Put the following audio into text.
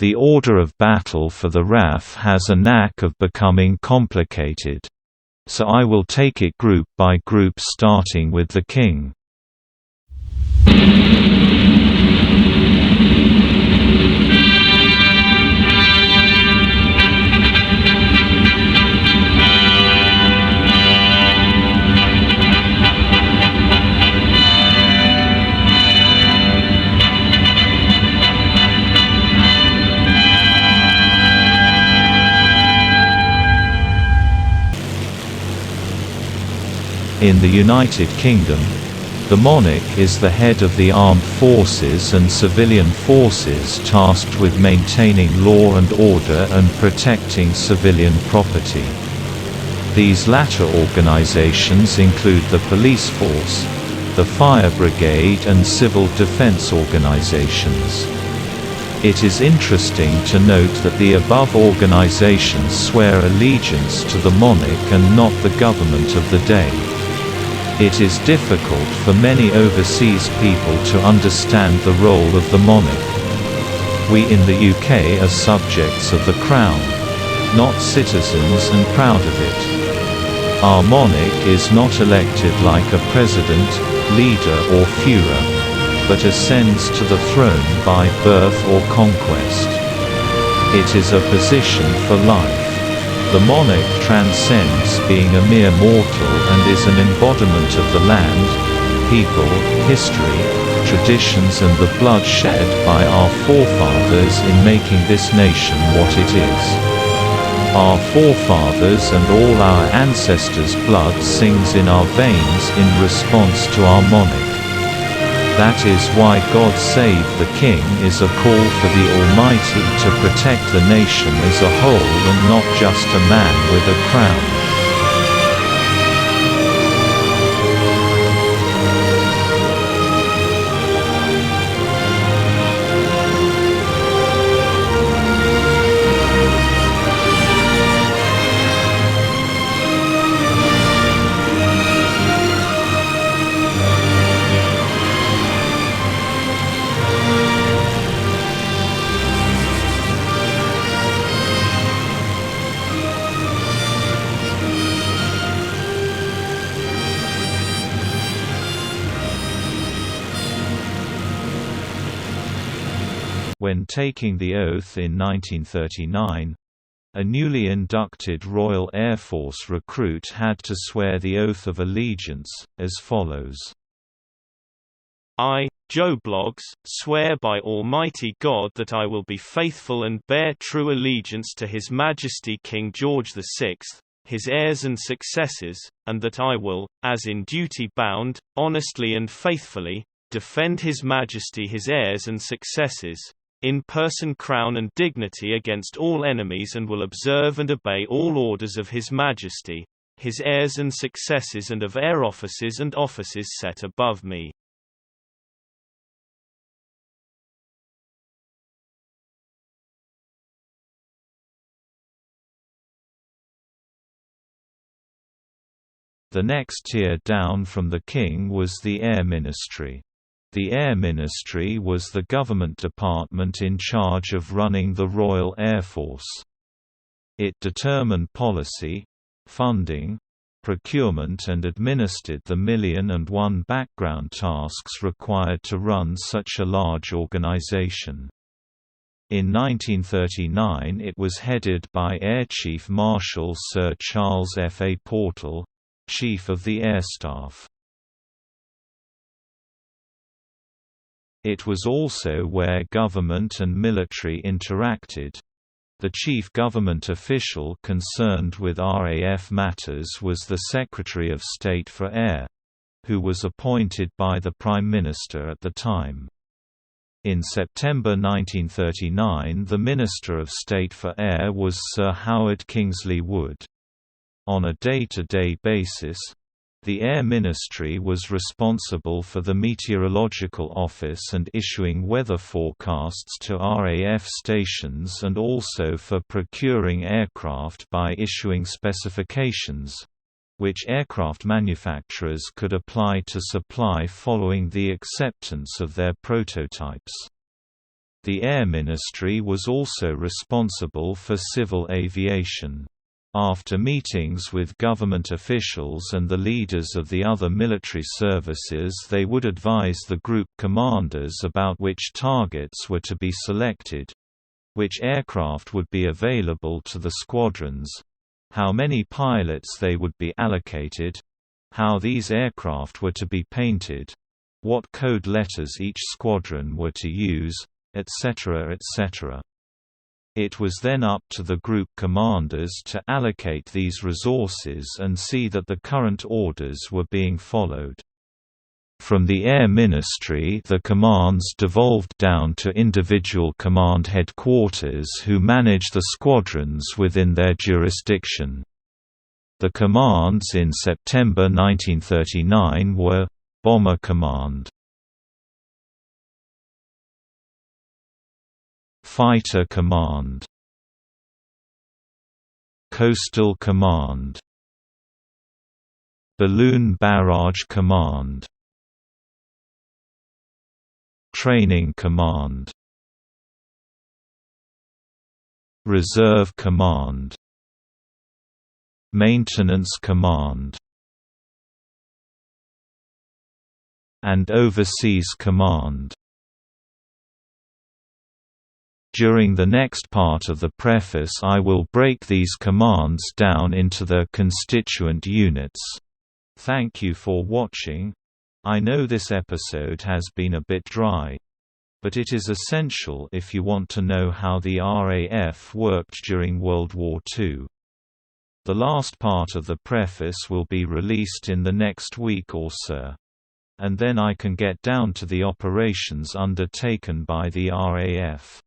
The order of battle for the RAF has a knack of becoming complicated. So I will take it group by group starting with the king. In the United Kingdom, the monarch is the head of the armed forces and civilian forces tasked with maintaining law and order and protecting civilian property. These latter organizations include the police force, the fire brigade and civil defense organizations. It is interesting to note that the above organizations swear allegiance to the monarch and not the government of the day. It is difficult for many overseas people to understand the role of the monarch. We in the UK are subjects of the Crown, not citizens, and proud of it. Our monarch is not elected like a president, leader or Führer, but ascends to the throne by birth or conquest. It is a position for life. The monarch transcends being a mere mortal and is an embodiment of the land, people, history, traditions and the blood shed by our forefathers in making this nation what it is. Our forefathers and all our ancestors' blood sings in our veins in response to our monarch. That is why God Save the King is a call for the Almighty to protect the nation as a whole and not just a man with a crown. When taking the oath in 1939, a newly inducted Royal Air Force recruit had to swear the oath of allegiance, as follows. I, Joe Bloggs, swear by Almighty God that I will be faithful and bear true allegiance to His Majesty King George VI, his heirs and successors, and that I will, as in duty bound, honestly and faithfully, defend His Majesty his heirs and successors, in person, crown and dignity against all enemies, and will observe and obey all orders of His Majesty, his heirs and successors, and of air officers and officers set above me. The next tier down from the king was the Air Ministry. The Air Ministry was the government department in charge of running the Royal Air Force. It determined policy, funding, procurement and administered the 1,000,001 background tasks required to run such a large organization. In 1939 it was headed by Air Chief Marshal Sir Charles F. A. Portal, Chief of the Air Staff. It was also where government and military interacted. The chief government official concerned with RAF matters was the Secretary of State for Air, who was appointed by the Prime Minister at the time. In September 1939 the Minister of State for Air was Sir Howard Kingsley Wood. On a day-to-day basis, the Air Ministry was responsible for the Meteorological Office and issuing weather forecasts to RAF stations, and also for procuring aircraft by issuing specifications, which aircraft manufacturers could apply to supply following the acceptance of their prototypes. The Air Ministry was also responsible for civil aviation. After meetings with government officials and the leaders of the other military services, they would advise the group commanders about which targets were to be selected, which aircraft would be available to the squadrons, how many pilots they would be allocated, how these aircraft were to be painted, what code letters each squadron were to use, etc. etc. It was then up to the group commanders to allocate these resources and see that the current orders were being followed. From the Air Ministry, the commands devolved down to individual command headquarters who manage the squadrons within their jurisdiction. The commands in September 1939 were Bomber Command, Fighter Command, Coastal Command, Balloon Barrage Command, Training Command, Reserve Command, Maintenance Command, and Overseas Command. During the next part of the preface I will break these commands down into their constituent units. Thank you for watching. I know this episode has been a bit dry, but it is essential if you want to know how the RAF worked during World War II. The last part of the preface will be released in the next week or so, and then I can get down to the operations undertaken by the RAF.